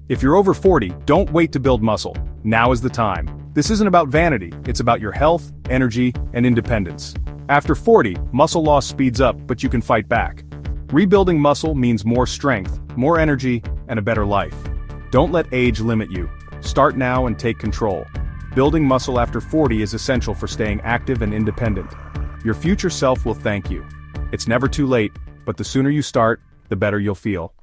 If you're over 40, don't wait to build muscle. Now is the time. This isn't about vanity, it's about your health, energy, and independence. After 40, muscle loss speeds up, but you can fight back. Rebuilding muscle means more strength, more energy, and a better life. Don't let age limit you. Start now and take control. Building muscle after 40 is essential for staying active and independent. Your future self will thank you. It's never too late, but the sooner you start, the better you'll feel.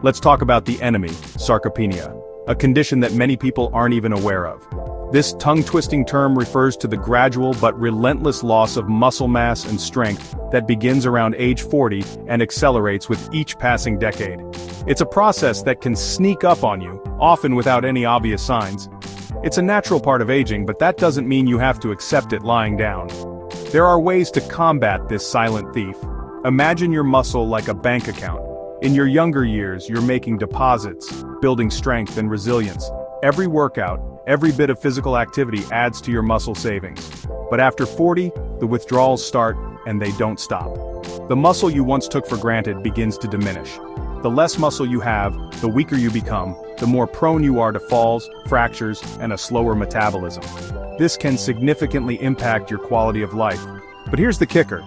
Let's talk about the enemy, sarcopenia, a condition that many people aren't even aware of. This tongue-twisting term refers to the gradual but relentless loss of muscle mass and strength that begins around age 40 and accelerates with each passing decade. It's a process that can sneak up on you, often without any obvious signs. It's a natural part of aging, but that doesn't mean you have to accept it lying down. There are ways to combat this silent thief. Imagine your muscle like a bank account. In your younger years, you're making deposits, building strength and resilience. Every workout, every bit of physical activity adds to your muscle savings. But after 40, the withdrawals start, and they don't stop. The muscle you once took for granted begins to diminish. The less muscle you have, the weaker you become, the more prone you are to falls, fractures, and a slower metabolism. This can significantly impact your quality of life. But here's the kicker.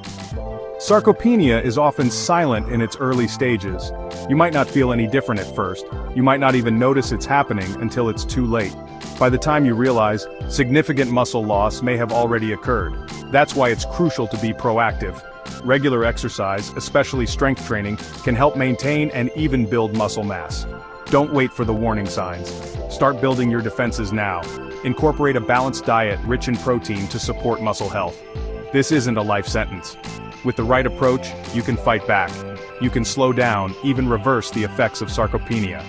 Sarcopenia is often silent in its early stages. You might not feel any different at first. You might not even notice it's happening until it's too late. By the time you realize, significant muscle loss may have already occurred. That's why it's crucial to be proactive. Regular exercise, especially strength training, can help maintain and even build muscle mass. Don't wait for the warning signs. Start building your defenses now. Incorporate a balanced diet rich in protein to support muscle health. This isn't a life sentence. With the right approach, you can fight back. You can slow down, even reverse the effects of sarcopenia.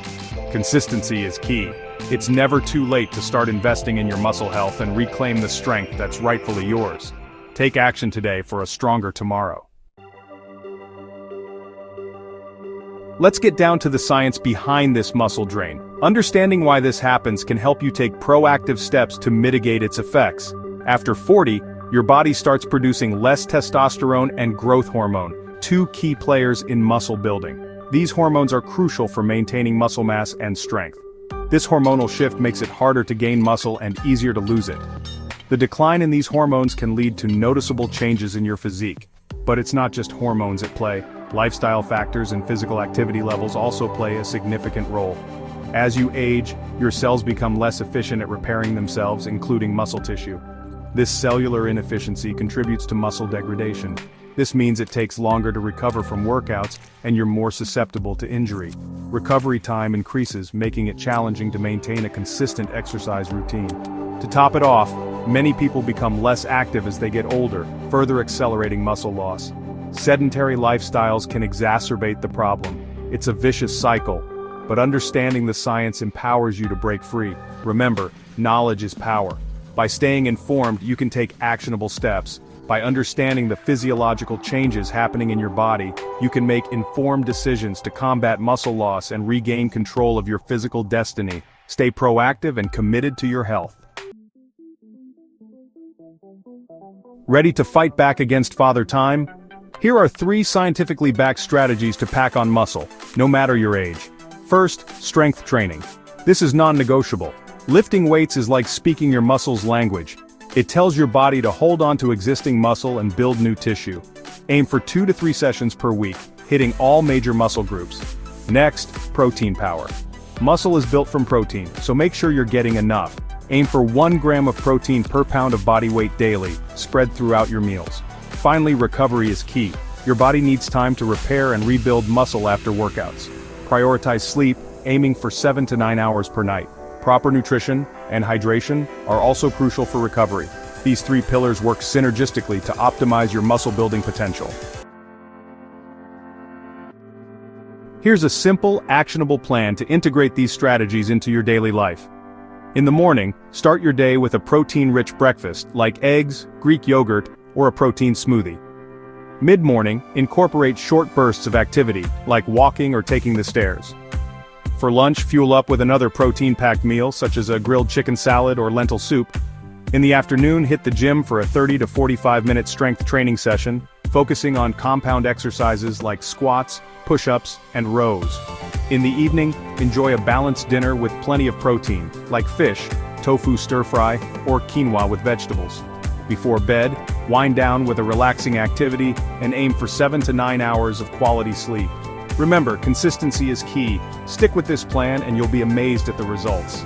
Consistency is key. It's never too late to start investing in your muscle health and reclaim the strength that's rightfully yours. Take action today for a stronger tomorrow. Let's get down to the science behind this muscle drain. Understanding why this happens can help you take proactive steps to mitigate its effects. After 40, your body starts producing less testosterone and growth hormone, two key players in muscle building. These hormones are crucial for maintaining muscle mass and strength. This hormonal shift makes it harder to gain muscle and easier to lose it. The decline in these hormones can lead to noticeable changes in your physique. But it's not just hormones at play. Lifestyle factors and physical activity levels also play a significant role. As you age, your cells become less efficient at repairing themselves, including muscle tissue. This cellular inefficiency contributes to muscle degradation. This means it takes longer to recover from workouts, and you're more susceptible to injury. Recovery time increases, making it challenging to maintain a consistent exercise routine. To top it off, many people become less active as they get older, further accelerating muscle loss. Sedentary lifestyles can exacerbate the problem. It's a vicious cycle, but understanding the science empowers you to break free. Remember, knowledge is power. By staying informed, you can take actionable steps. By understanding the physiological changes happening in your body, you can make informed decisions to combat muscle loss and regain control of your physical destiny. Stay proactive and committed to your health. Ready to fight back against Father Time? Here are 3 scientifically backed strategies to pack on muscle, no matter your age. First, strength training. This is non-negotiable. Lifting weights is like speaking your muscles' language. It tells your body to hold on to existing muscle and build new tissue. Aim for 2 to 3 sessions per week, hitting all major muscle groups. Next, protein power. Muscle is built from protein, so make sure you're getting enough. Aim for 1 gram of protein per pound of body weight daily, spread throughout your meals. Finally, recovery is key. Your body needs time to repair and rebuild muscle after workouts. Prioritize sleep, aiming for 7 to 9 hours per night. Proper nutrition and hydration are also crucial for recovery. These 3 pillars work synergistically to optimize your muscle building potential. Here's a simple, actionable plan to integrate these strategies into your daily life. In the morning, start your day with a protein-rich breakfast like eggs, Greek yogurt, or a protein smoothie. Mid-morning, incorporate short bursts of activity like walking or taking the stairs. For lunch, fuel up with another protein-packed meal such as a grilled chicken salad or lentil soup. In the afternoon, hit the gym for a 30 to 45-minute strength training session. focusing on compound exercises like squats, push-ups, and rows. In the evening, enjoy a balanced dinner with plenty of protein, like fish, tofu stir-fry, or quinoa with vegetables. Before bed, wind down with a relaxing activity and aim for 7 to 9 hours of quality sleep. Remember, consistency is key. Stick with this plan and you'll be amazed at the results.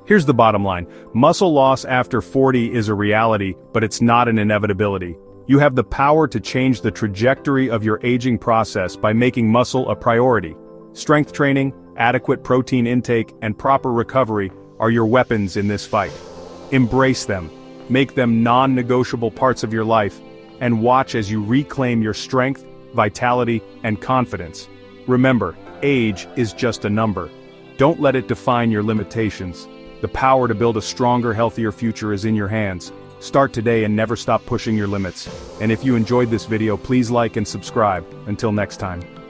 Here's the bottom line. Muscle loss after 40 is a reality, but it's not an inevitability. You have the power to change the trajectory of your aging process by making muscle a priority. Strength training, adequate protein intake, and proper recovery are your weapons in this fight. Embrace them, make them non-negotiable parts of your life, and watch as you reclaim your strength, vitality, and confidence. Remember, age is just a number. Don't let it define your limitations. The power to build a stronger, healthier future is in your hands. Start today and never stop pushing your limits. And if you enjoyed this video, please like and subscribe. Until next time.